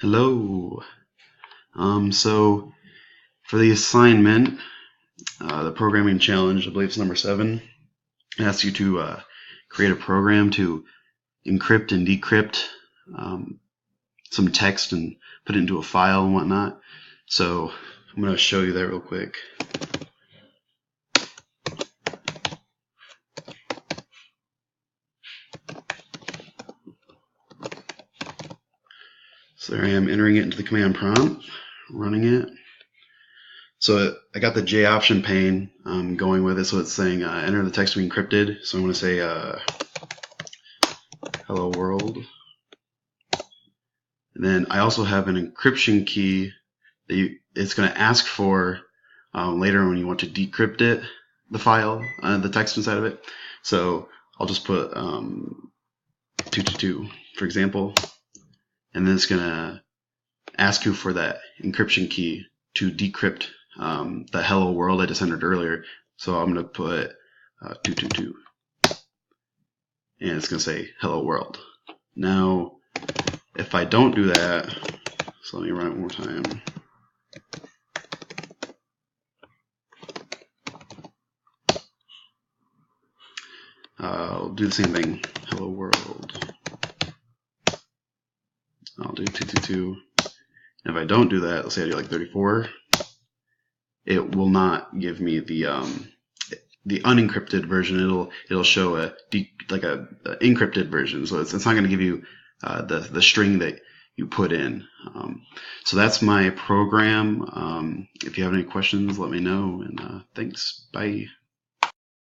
Hello. So for the assignment, the programming challenge, I believe it's number 7, it asks you to create a program to encrypt and decrypt some text and put it into a file and whatnot. So I'm going to show you that real quick. So there I am entering it into the command prompt, running it. So I got the J option pane going with it, so it's saying enter the text to be encrypted. So I'm going to say hello world. And then I also have an encryption key that it's going to ask for later when you want to decrypt it, the file, the text inside of it. So I'll just put 222, for example, and then it's going to ask you for that encryption key to decrypt the hello world I just entered earlier. So I'm going to put 222, and it's going to say hello world. Now, if I don't do that, so let me run it one more time. I'll do the same thing, hello world. I'll do 222. And if I don't do that, let's say I do like 34, it will not give me the unencrypted version. It'll show a encrypted version. So it's not going to give you the string that you put in. So that's my program. If you have any questions, let me know. And thanks. Bye.